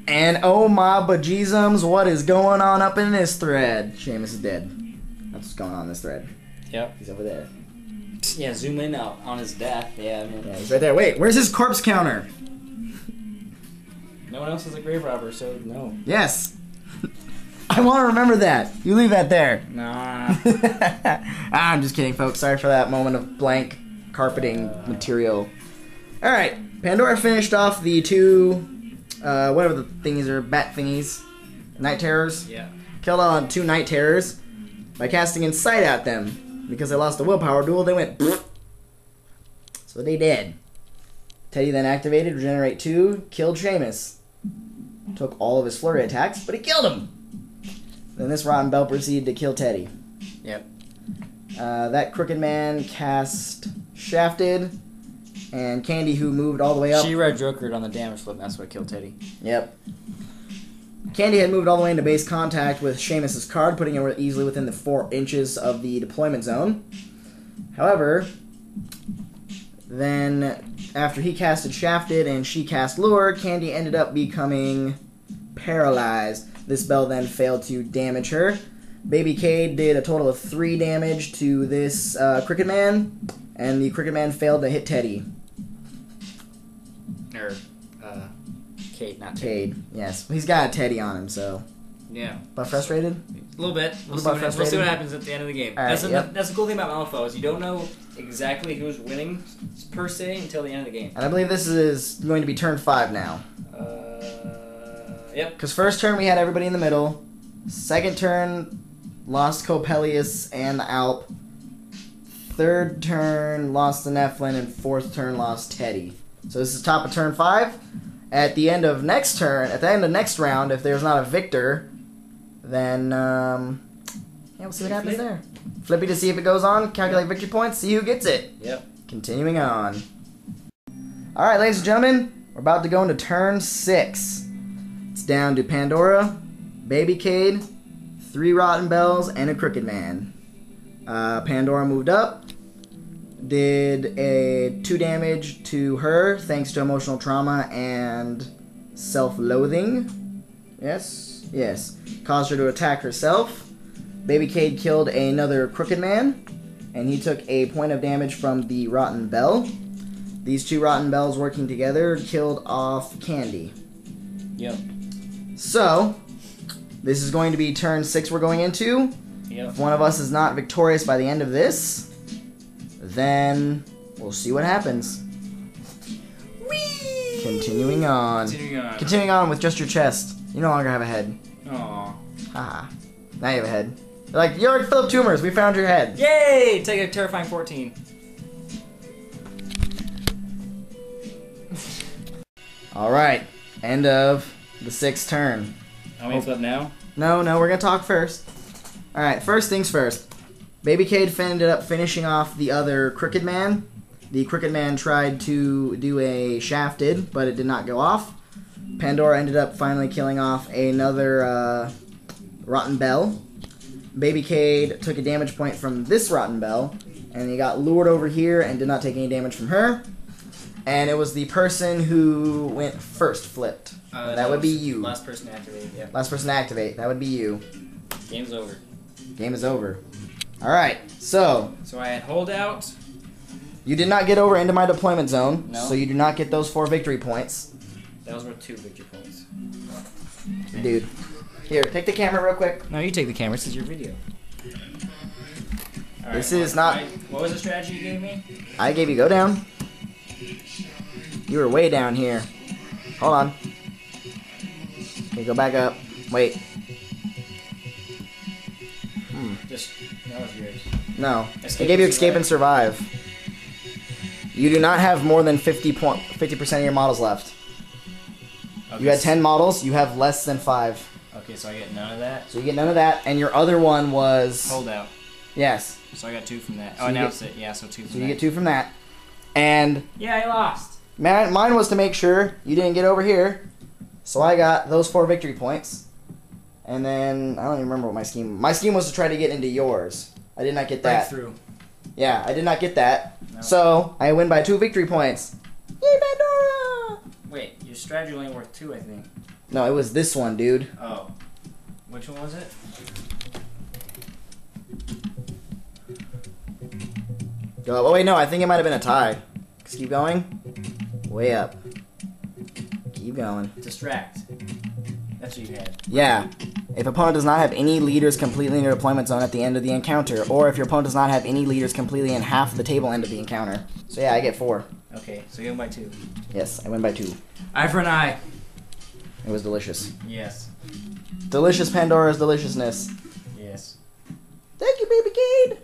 And oh my bejeezums, what is going on up in this thread? Seamus is dead. That's what's going on in this thread. Yep. He's over there. Yeah, zoom in out on his death. Yeah, I mean. Yeah, he's right there. Wait, where's his corpse counter? No one else is a grave robber, so no. Yes. I want to remember that. You leave that there. Nah. I'm just kidding, folks. Sorry for that moment of blank carpeting material. Alright, Pandora finished off the two, whatever the thingies are, bat thingies. Night Terrors. Yeah. Killed on 2 Night Terrors by casting Insight at them. Because they lost a willpower duel, they went pfft. So they did. Teddy then activated, regenerate 2, killed Seamus. Took all of his flurry attacks, but he killed him! Then this Rotten Bell proceeded to kill Teddy. Yep. That Crooked Man cast Shafted, and Candy, who moved all the way up. She red jokered on the damage flip, that's what killed Teddy. Yep. Candy had moved all the way into base contact with Seamus' card, putting her easily within the 4 inches of the deployment zone. However, then after he casted Shafted and she cast Lure, Candy ended up becoming paralyzed. This spell then failed to damage her. Baby Cade did a total of 3 damage to this Crooked Man, and the Crooked Man failed to hit Teddy. Cade, not Teddy. Cade, yes. He's got a Teddy on him, so. Yeah. But frustrated? A little bit. We'll see what happens at the end of the game. Right, That's the cool thing about Malifaux is you don't know exactly who's winning, per se, until the end of the game. And I believe this is going to be turn 5 now. Yep. Because first turn we had everybody in the middle. Second turn lost Coppelius and the Alp. Third turn lost the Nephilim, and fourth turn lost Teddy. So this is top of turn 5. At the end of next turn, at the end of next round, if there's not a victor, then yeah, we'll see what happens there. Flippy to see if it goes on. Calculate victory points. See who gets it. Yep. Continuing on. All right, ladies and gentlemen, we're about to go into turn 6. It's down to Pandora, Baby Cade, 3 Rotten Bells, and a Crooked Man. Pandora moved up, did a 2 damage to her thanks to emotional trauma and self-loathing. Yes, yes. Caused her to attack herself. Baby Cade killed another Crooked Man, and he took a point of damage from the Rotten Bell. These 2 Rotten Bells working together killed off Candy. Yep. So, this is going to be turn 6 we're going into. Yep. If one of us is not victorious by the end of this, then we'll see what happens. Whee! Continuing on. Continuing on with just your chest. You no longer have a head. Aww. Haha. Now you have a head. They're like, you're Philip Tumors, we found your head. Yay! Take a terrifying 14. Alright. End of the 6th turn. How many flip now? No, we're gonna talk first. Alright, first things first. Baby Cade ended up finishing off the other Crooked Man. The Crooked Man tried to do a Shafted, but it did not go off. Pandora ended up finally killing off another Rotten Bell. Baby Cade took a damage point from this Rotten Bell, and he got lured over here and did not take any damage from her. And it was the person who went first flipped. That would be you. Last person to activate, yeah. Last person to activate. That would be you. Game's over. Game is over. Alright, so. So I had holdout. You did not get over into my deployment zone, no. So you do not get those 4 victory points. That was worth 2 victory points. Dude. Here, take the camera real quick. No, you take the camera. This is your video. All This right, is not... What was the strategy you gave me? I gave you go down. You were way down here. Hold on. Okay, go back up. Wait. Just, that was yours. No. I gave you escape and survive. You do not have more than 50% of your models left. Okay. You had 10 models, you have less than 5. Okay, so I get none of that? So you get none of that, and your other one was... Holdout. Yes. So I got 2 from that. So I announced it. Yeah, so 2 from that. So you get 2 from that. And... Yeah, I lost. Mine was to make sure you didn't get over here. So I got those 4 victory points. And then, I don't even remember what my scheme... My scheme was to try to get into yours. I did not get that. Breakthrough. Yeah, I did not get that. No. So, I win by 2 victory points. Yay, Pandora! Wait, your strategy only worth 2, I think. No, it was this one, dude. Oh. Which one was it? Oh, wait, no, I think it might have been a tie. Just keep going. Way up. Keep going. Distract. That's what you had. Yeah. If opponent does not have any leaders completely in your deployment zone at the end of the encounter, or if your opponent does not have any leaders completely in half the table end of the encounter. So yeah, I get 4. Okay, so you win by 2. Yes, I win by 2. Eye for an eye. It was delicious. Yes. Delicious Pandora's deliciousness. Yes. Thank you, Baby Cade.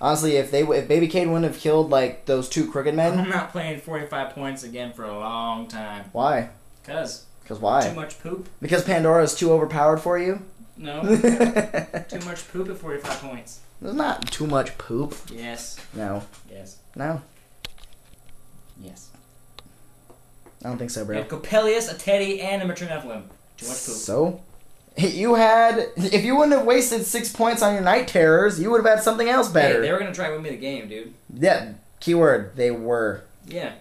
Honestly, if Baby Cade wouldn't have killed like those 2 crooked men. I'm not playing 45 points again for a long time. Why? Because why? too much poop. Because Pandora is too overpowered for you? No. Too much poop at 45 points. There's not too much poop. Yes. No. Yes. No. Yes. I don't think so, You bro. had Coppelius, a Teddy, and a Mature Nephilim. Too much poop. So? You had... If you wouldn't have wasted 6 points on your Night Terrors, you would have had something else better. Hey, they were going to try and win me the game, dude. Yeah. Keyword. They were. Yeah.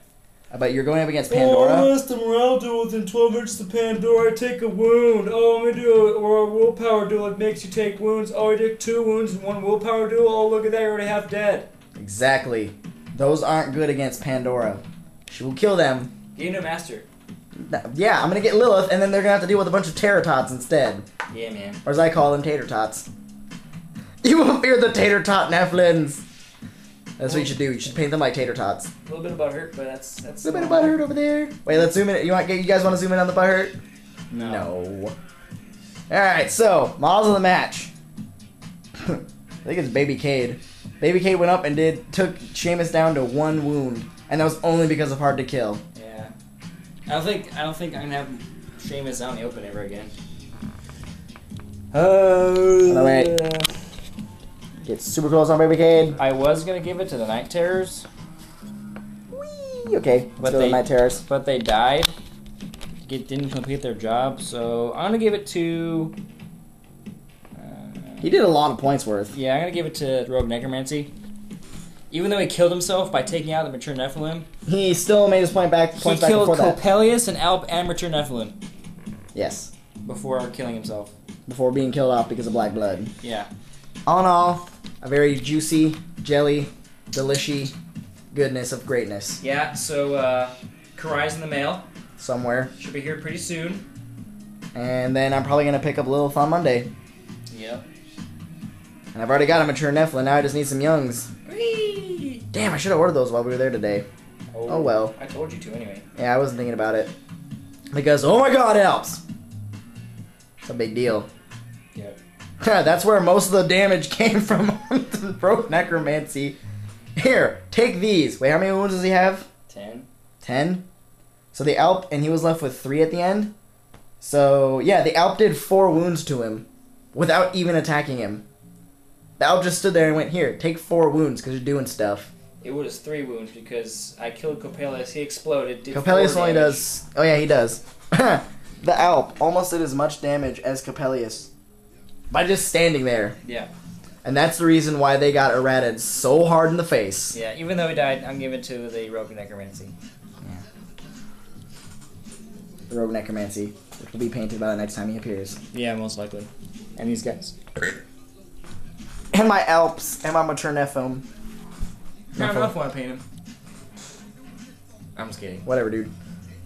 But you're going up against Pandora? Oh, unless the morale duel within 12 inches of Pandora, I take a wound. Oh, I'm going to do a willpower duel. It makes you take wounds. Oh, I take 2 wounds and 1 willpower duel. Oh, look at that. You're already half dead. Exactly. Those aren't good against Pandora. She will kill them. Get into Master. Yeah, I'm going to get Lilith, and then they're going to have to deal with a bunch of Terror Tots instead. Yeah, man. Or as I call them, Tater Tots. You won't fear the Tater Tot Nephlins. That's what you should do. You should paint them like Tater Tots. A little bit of butthurt, but that's A little bit of butthurt over there. Wait, let's zoom in. You guys want to zoom in on the butthurt? No. Alright, so, models of the match. I think it's Baby Cade. Baby Cade went up and took Seamus down to 1 wound. And that was only because of hard to kill. Yeah. I don't think I'm gonna have Seamus out in the open ever again. Oh, wait. Get super close on Baby Cade. I was gonna give it to the Night Terrors. Whee! Okay, let's go to the Night Terrors. But they died. Didn't complete their job, so I'm gonna give it to. He did a lot of points worth. Yeah, I'm gonna give it to Rogue Necromancy. Even though he killed himself by taking out the Mature Nephilim, He still made his points back he before killed that. Coppelius and Alp and Mature Nephilim Yes. before killing himself. Before being killed off because of black blood. Yeah. All in all, a very juicy, jelly, delishy goodness of greatness. Yeah, so Karai's in the mail. Somewhere. Should be here pretty soon. And then I'm probably going to pick up Lilith on Monday. Yep. And I've already got a Mature Nephilim, now I just need some youngs. Whee! Damn, I should have ordered those while we were there today. Oh well. I told you to anyway. Yeah, I wasn't thinking about it. Because, oh my god, Alps! It's a big deal. Yep. That's where most of the damage came from on Rogue Necromancy. Here, take these. Wait, how many wounds does he have? 10. 10? So the Alp, and he was left with 3 at the end? So, yeah, the Alp did 4 wounds to him without even attacking him. The Alp just stood there and went, here, take 4 wounds because you're doing stuff. It was 3 wounds because I killed Coppelius. He exploded. Did Coppelius 4 only damage. does... Oh, yeah, he does. The Alp almost did as much damage as Coppelius by just standing there. Yeah. And that's the reason why they got errated so hard in the face. Yeah, even though he died, I'm giving it to the Rogue Necromancy. The Rogue Necromancy, which will be painted by the next time he appears. Yeah, most likely. And these guys. And my Alps, and my Mature Nephilim. Not enough want to paint him. I'm just kidding. Whatever, dude.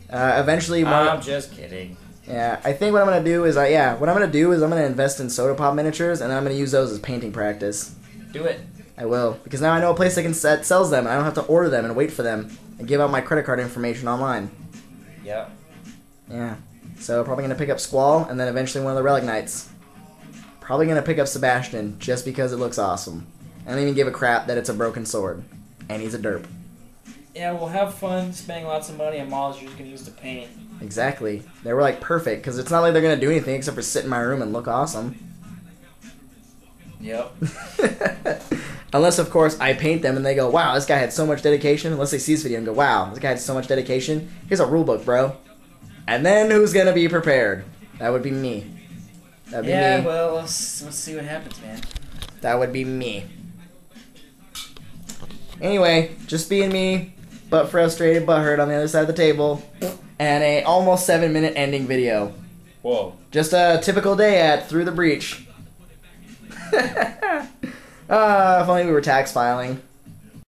Eventually, I'm just kidding. Yeah, I think what I'm gonna do is, I'm gonna invest in soda pop miniatures, and then I'm gonna use those as painting practice. Do it. I will, because now I know a place that sells them, and I don't have to order them and wait for them and give out my credit card information online. Yeah. Yeah. So probably gonna pick up Squall, and then eventually one of the Relic Knights. Probably gonna pick up Sebastian just because it looks awesome. I don't even give a crap that it's a broken sword, and he's a derp. Yeah, we'll have fun spending lots of money on models you're just gonna use to paint. Exactly. They were like perfect, because it's not like they're gonna do anything except for sit in my room and look awesome. Yep. Unless, of course, I paint them and they go, wow, this guy had so much dedication. Unless they see this video and go, wow, this guy had so much dedication. Here's a rulebook, bro. And then who's gonna be prepared? That would be me. That'd be me. Yeah, well, let's see what happens, man. That would be me. Anyway, just being me, but frustrated, but hurt on the other side of the table, and a almost 7-minute ending video. Whoa. Just a typical day at Through the Breach. If only we were tax filing.